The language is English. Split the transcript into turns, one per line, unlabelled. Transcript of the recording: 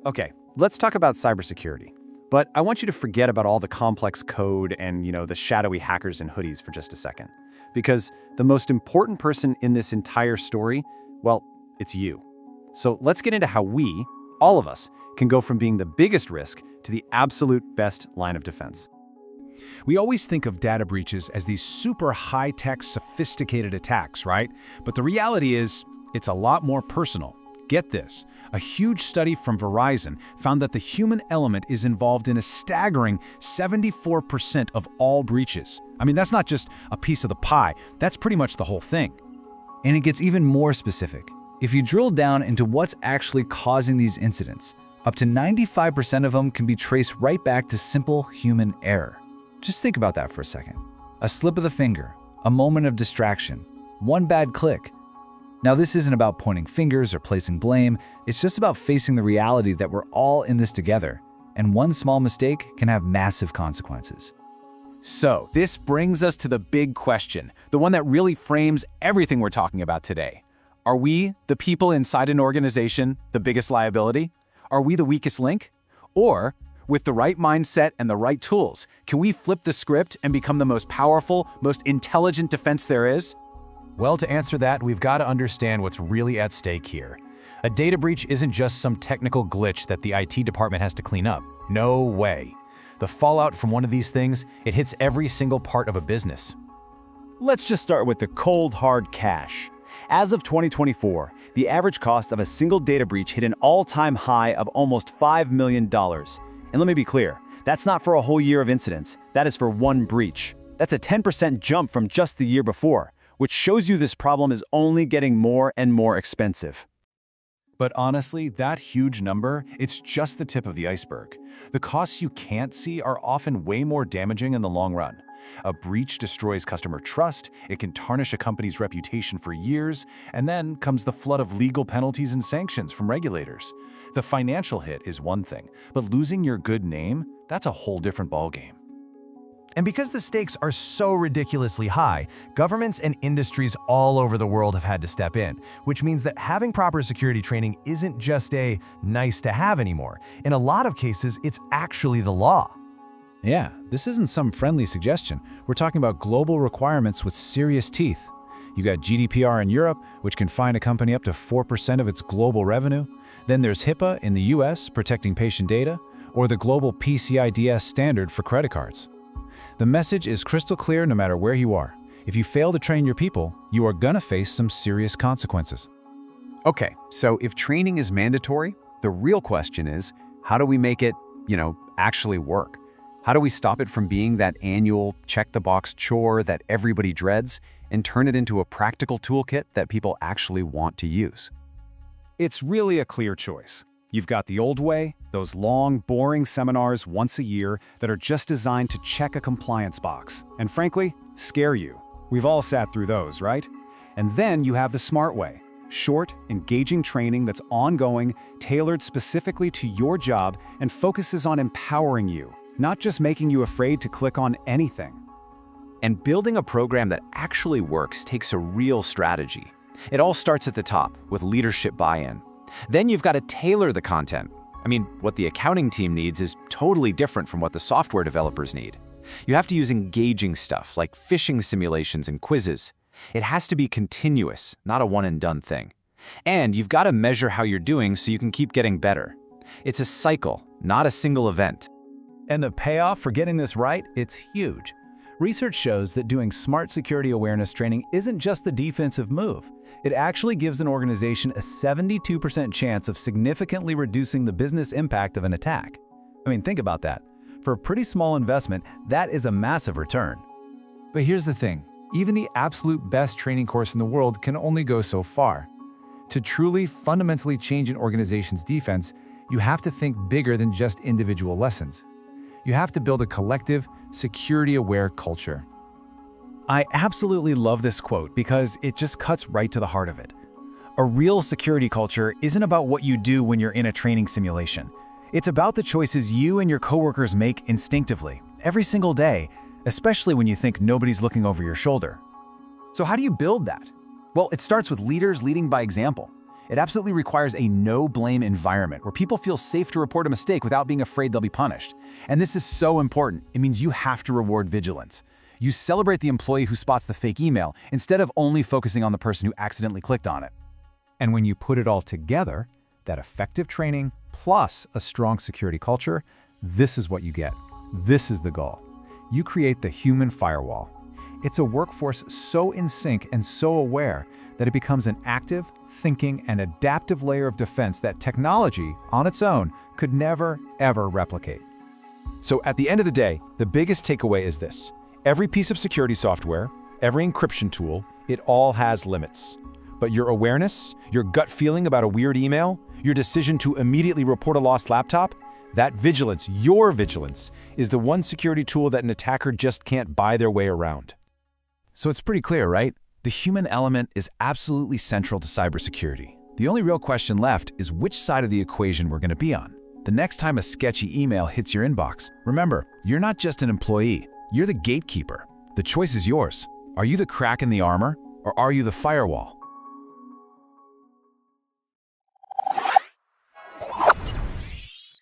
Okay, let's talk about cybersecurity. But I want you to forget about all the complex code and, the shadowy hackers in hoodies for just a second. Because the most important person in this entire story, well, it's you. So let's get into how we, all of us, can go from being the biggest risk to the absolute best line of defense.
We always think of data breaches as these super high-tech, sophisticated attacks, right? But the reality is, it's a lot more personal. Get this, a huge study from Verizon found that the human element is involved in a staggering 74% of all breaches. I mean, that's not just a piece of the pie, that's pretty much the whole thing.
And it gets even more specific. If you drill down into what's actually causing these incidents, up to 95% of them can be traced right back to simple human error. Just think about that for a second. A slip of the finger, a moment of distraction, one bad click. Now, this isn't about pointing fingers or placing blame, it's just about facing the reality that we're all in this together, and one small mistake can have massive consequences.
So, this brings us to the big question, the one that really frames everything we're talking about today. Are we, the people inside an organization, the biggest liability? Are we the weakest link? Or, with the right mindset and the right tools, can we flip the script and become the most powerful, most intelligent defense there is?
Well, to answer that, we've got to understand what's really at stake here. A data breach isn't just some technical glitch that the IT department has to clean up. No way. The fallout from one of these things, it hits every single part of a business.
Let's just start with the cold, hard cash. As of 2024, the average cost of a single data breach hit an all-time high of almost $5 million. And let me be clear, that's not for a whole year of incidents. That is for one breach. That's a 10% jump from just the year before, which shows you this problem is only getting more and more expensive.
But honestly, that huge number, it's just the tip of the iceberg. The costs you can't see are often way more damaging in the long run. A breach destroys customer trust, it can tarnish a company's reputation for years, and then comes the flood of legal penalties and sanctions from regulators. The financial hit is one thing, but losing your good name, that's a whole different ballgame.
And because the stakes are so ridiculously high, governments and industries all over the world have had to step in, which means that having proper security training isn't just a nice to have anymore. In a lot of cases, it's actually the law.
Yeah, this isn't some friendly suggestion. We're talking about global requirements with serious teeth. You got GDPR in Europe, which can fine a company up to 4% of its global revenue. Then there's HIPAA in the US, protecting patient data, or the global PCI DSS standard for credit cards. The message is crystal clear no matter where you are. If you fail to train your people, you are gonna face some serious consequences.
Okay, so if training is mandatory, the real question is, how do we make it, actually work? How do we stop it from being that annual check-the-box chore that everybody dreads and turn it into a practical toolkit that people actually want to use? It's really a clear choice. You've got the old way, those long, boring seminars once a year that are just designed to check a compliance box and, frankly, scare you. We've all sat through those, right? And then you have the smart way. Short, engaging training that's ongoing, tailored specifically to your job, and focuses on empowering you, not just making you afraid to click on anything. And building a program that actually works takes a real strategy. It all starts at the top, with leadership buy-in. Then you've got to tailor the content. I mean, what the accounting team needs is totally different from what the software developers need. You have to use engaging stuff like phishing simulations and quizzes. It has to be continuous, not a one-and-done thing. And you've got to measure how you're doing so you can keep getting better. It's a cycle, not a single event.
And the payoff for getting this right, it's huge. Research shows that doing smart security awareness training isn't just the defensive move. It actually gives an organization a 72% chance of significantly reducing the business impact of an attack. I mean, think about that. For a pretty small investment, that is a massive return.
But here's the thing, even the absolute best training course in the world can only go so far. To truly fundamentally change an organization's defense, you have to think bigger than just individual lessons. You have to build a collective, security-aware culture.
I absolutely love this quote because it just cuts right to the heart of it. A real security culture isn't about what you do when you're in a training simulation. It's about the choices you and your coworkers make instinctively, every single day, especially when you think nobody's looking over your shoulder. So how do you build that? Well, it starts with leaders leading by example.
It absolutely requires a no-blame environment where people feel safe to report a mistake without being afraid they'll be punished. And this is so important. It means you have to reward vigilance. You celebrate the employee who spots the fake email instead of only focusing on the person who accidentally clicked on it.
And when you put it all together, that effective training plus a strong security culture, this is what you get. This is the goal. You create the human firewall. It's a workforce so in sync and so aware that it becomes an active, thinking, and adaptive layer of defense that technology, on its own, could never, ever replicate.
So at the end of the day, the biggest takeaway is this. Every piece of security software, every encryption tool, it all has limits. But your awareness, your gut feeling about a weird email, your decision to immediately report a lost laptop, that vigilance, your vigilance, is the one security tool that an attacker just can't buy their way around.
So it's pretty clear, right? The human element is absolutely central to cybersecurity. The only real question left is which side of the equation we're going to be on. The next time a sketchy email hits your inbox, remember, you're not just an employee, you're the gatekeeper. The choice is yours. Are you the crack in the armor, or are you the firewall?